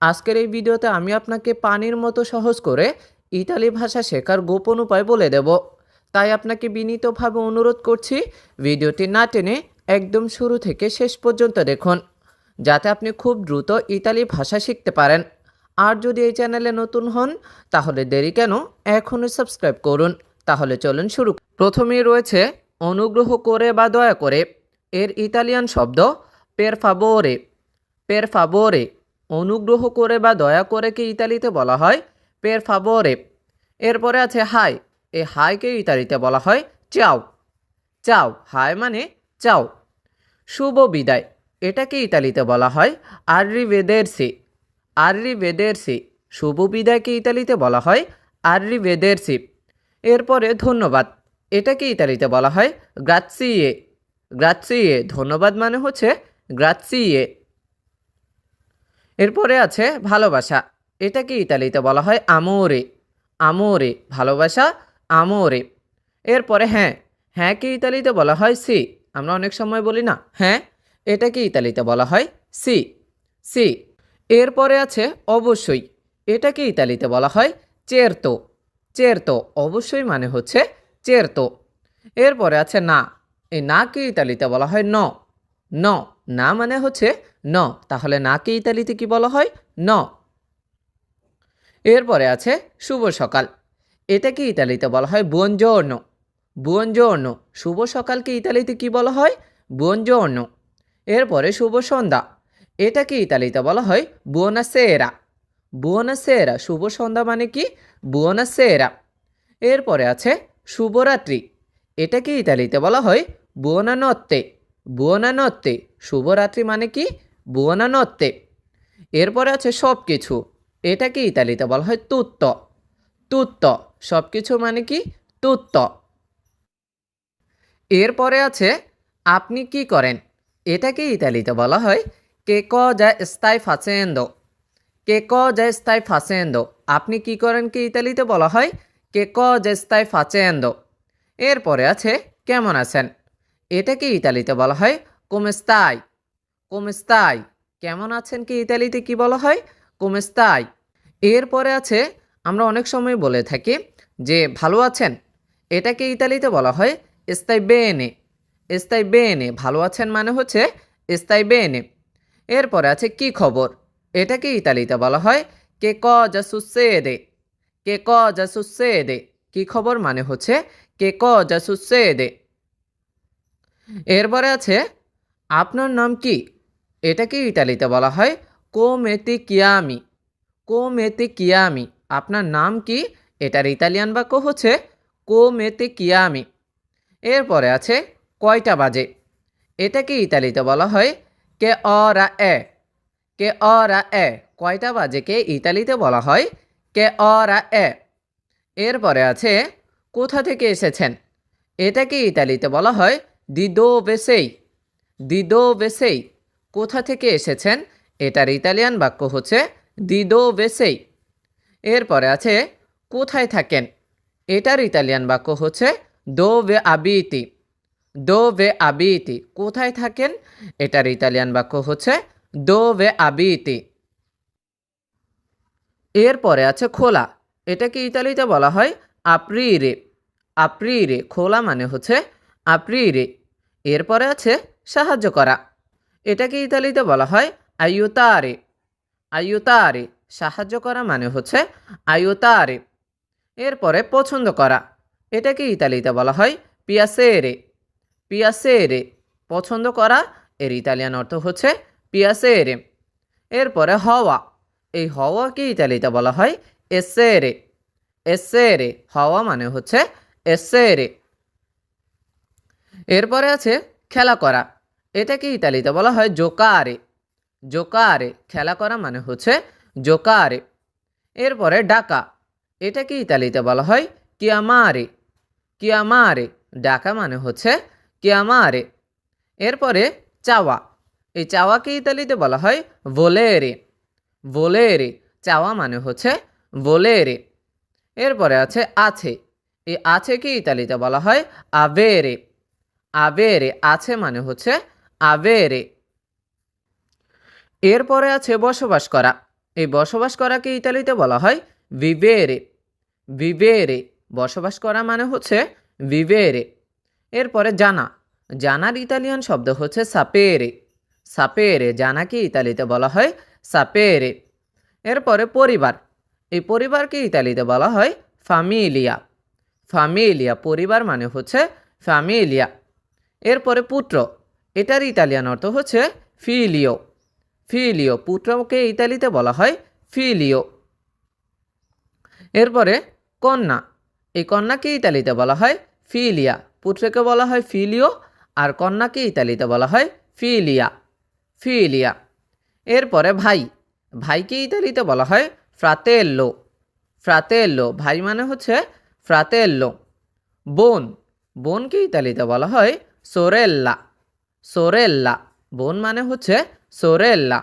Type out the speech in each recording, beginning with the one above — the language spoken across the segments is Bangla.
আজকের এই ভিডিওতে আমি আপনাকে পানির মতো সহজ করে ইতালি ভাষা শেখার গোপন উপায় বলে দেব। তাই আপনাকে বিনীতভাবে অনুরোধ করছি ভিডিওটি না টেনে একদম শুরু থেকে শেষ পর্যন্ত দেখুন, যাতে আপনি খুব দ্রুত ইতালি ভাষা শিখতে পারেন। আর যদি এই চ্যানেলে নতুন হন তাহলে দেরি কেন, এখনই সাবস্ক্রাইব করুন। তাহলে চলুন শুরু। প্রথমেই রয়েছে অনুগ্রহ করে বা দয়া করে। এর ইতালিয়ান শব্দ পের ফাবোরে। পের ফাবোরে অনুগ্রহ করে বা দয়া করে কে ইতালিতে বলা হয় পের ফাবোরে। এরপরে আছে হাই। এই হাইকে ইতালিতে বলা হয় চাও। চাও, হাই মানে চাও। শুভ বিদায়, এটাকে ইতালিতে বলা হয় আর্রিভেদেরসি। আর্রিভেদেরসি, শুভ বিদায়কে ইতালিতে বলা হয় আর্রিভেদেরসি। এরপরে ধন্যবাদ, এটাকে ইতালিতে বলা হয় গ্রাৎসিয়ে। গ্রাৎসিয়ে, ধন্যবাদ মানে হচ্ছে গ্রাৎসিয়ে। এরপরে আছে ভালোবাসা, এটাকে ইতালিতে বলা হয় আমোরে। আমোরে, ভালোবাসা, আমোরে। এরপরে হ্যাঁ, হ্যাঁকে ইতালিতে বলা হয় সি। আমরা অনেক সময় বলি না হ্যাঁ, এটাকে ইতালিতে বলা হয় সি। সি। এরপরে আছে অবশ্যই, এটাকে ইতালিতে বলা হয় চেরতো। চেরতো, অবশ্যই মানে হচ্ছে চেরতো। এরপরে আছে না। এই নাকে ইতালিতে বলা হয় ন। ন, না মানে হচ্ছে ন। তাহলে নাকে ইতালিতে কি বলা হয় ন। এরপরে আছে শুভ সকাল, এটাকে ইতালিতে বলা হয় বুongiorno। বুongiorno, শুভ সকালকে ইতালিতে কি বলা হয় বুongiorno। এরপরে শুভ সন্ধ্যা, এটাকে ইতালিতে বলা হয় buonasera। buonasera, শুভ সন্ধ্যা মানে কি buonasera। এরপরে আছে শুভরাত্রি, এটাকে ইতালিতে বলা হয় buonanotte। buonanotte, শুভরাত্রি মানে কি buonanotte। এরপরে আছে সব কিছু, এটাকে ইতালিতে বলা হয় tutto। tutto, সব কিছু মানে কি tutto। এরপরে আছে আপনি কি করেন, এটাকে ইতালিতে বলা হয় কে cosa stai facendo। কে cosa stai facendo, আপনি কি করেন কে ইতালিতে বলা হয় কে cosa stai facendo। এরপরে আছে কেমন আছেন, এটাকে ইতালিতে বলা হয় come stai। come stai, কেমন আছেন কি ইতালিতে কি বলা হয় come stai। এরপরে আছে আমরা অনেক সময় বলে থাকি যে ভালো আছেন, এটাকে ইতালিতে বলা হয় stai bene। stai bene, ভালো আছেন মানে হচ্ছে stai bene। এরপরে আছে কি খবর, এটাকে ইতালিতে বলা হয় কে cosa succede। কে cosa succede, কি খবর মানে হচ্ছে কে cosa succede। এরপরে আছে আপনার নাম কি, এটাকে ইতালিতে বলা হয় come ti chiami। come ti chiami, আপনার নাম কি, এটার ইতালিয়ান বাক্য হচ্ছে come ti chiami। এরপরে আছে কয়টা বাজে, এটাকে ইতালিতে বলা হয় কে ora è। কে ora è, কয়টা বাজেকে ইতালিতে বলা হয় কে ora è। এরপরে আছে কোথা থেকে এসেছেন, এটাকে ইতালিতে বলা হয় দি dove sei। দি dove sei, কোথা থেকে এসেছেন, এটার ইতালিয়ান বাক্য হচ্ছে দি dove sei। এরপরে আছে কোথায় থাকেন, এটার ইতালিয়ান বাক্য হচ্ছে dove abiti। dove abiti, কোথায় থাকেন, এটার ইতালিয়ান বাক্য হচ্ছে dove abiti। এরপরে আছে খোলা, এটাকে ইতালিতে বলা হয় aprire। aprire, খোলা মানে হচ্ছে aprire। এরপরে আছে সাহায্য করা, এটাকে ইতালিতে বলা হয় aiutare। aiutare, সাহায্য করা মানে হচ্ছে aiutare। এরপরে পছন্দ করা, এটাকে ইতালিতে বলা হয় piacere। piacere, পছন্দ করা, এর ইতালিয়ান অর্থ হচ্ছে piacere। এরপরে হওয়া, এই হওয়াকে ইতালিতে বলা হয় essere। essere, হওয়া মানে হচ্ছে essere। এরপরে আছে খেলা করা, এটাকে ইতালিতে বলা হয় giocare। giocare, খেলা করা মানে হচ্ছে giocare। এরপরে ডাকা, এটাকে ইতালিতে বলা হয় chiamare। chiamare, ডাকা মানে হচ্ছে chiamare। এরপরে চাওয়া, এই চাওয়াকে ইতালিতে বলা হয় volere। volere, চাওয়া মানে হচ্ছে volere। এরপরে আছে, এই আছেকে ইতালিতে বলা হয় avere। avere, আছে মানে হচ্ছে avere। এরপরে আছে বসবাস করা, এই বসবাস করাকে ইতালিতে বলা হয় ভিভেরে। ভিভেরে বসবাস করা মানে হচ্ছে ভিভেরে। এরপরে জানা, জানার ইতালিয়ান শব্দ হচ্ছে সাপেরে। সাপেরে জানাকে ইতালিতে বলা হয় সাপেরে। এরপরে পরিবার, এই পরিবারকে ইতালিতে বলা হয় ফ্যামিলিয়া। ফ্যামিলিয়া পরিবার মানে হচ্ছে ফ্যামিলিয়া। এরপরে পুত্র, এটার ইতালিয়ান অর্থ হচ্ছে ফিলিও। ফিলিও পুত্রকে ইতালিতে বলা হয় ফিলিও। এরপরে কন্যা, এই কন্যাকে ইতালিতে বলা হয় ফিলিয়া। পুত্রকে বলা হয় ফিলিও আর কন্যাকে ইতালিতে বলা হয় ফিলিয়া। ফিলিয়া। এরপরে ভাই, ভাইকে ইতালিতে বলা হয় ফ্রাতেল্লো। ফ্রাতেল্লো ভাই মানে হচ্ছে ফ্রাতেল্লো। বোন, বোনকে ইতালিতে বলা হয় সোরেল্লা। সোরেল্লা বোন মানে হচ্ছে সোরেল্লা।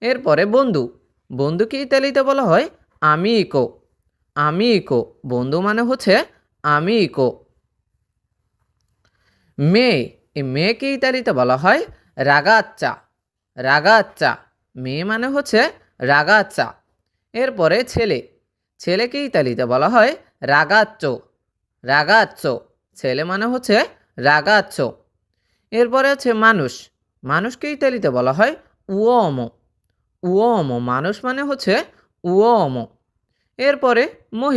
এরপরে বন্ধু, বন্ধুকে ইতালিতে বলা হয় আমিকো। আমিকো বন্ধু মানে হচ্ছে আমিকো। মেয়ে, এই মেয়েকে ইতালিতে বলা হয় রাগাচ্চা। রাগাচ্চা মেয়ে মানে হচ্ছে রাগাচ্চা। এরপরে ছেলে, ছেলেকে ইতালিতে বলা হয় রাগাচ্চো। রাগাচ্চো ছেলে মানে হচ্ছে রাগাচ্চো। এরপরে আছে মানুষ, মানুষকে ইতালিতে বলা হয় উওমো। উওমো মানুষ মানে হচ্ছে উওমো। এরপরে মহিলা,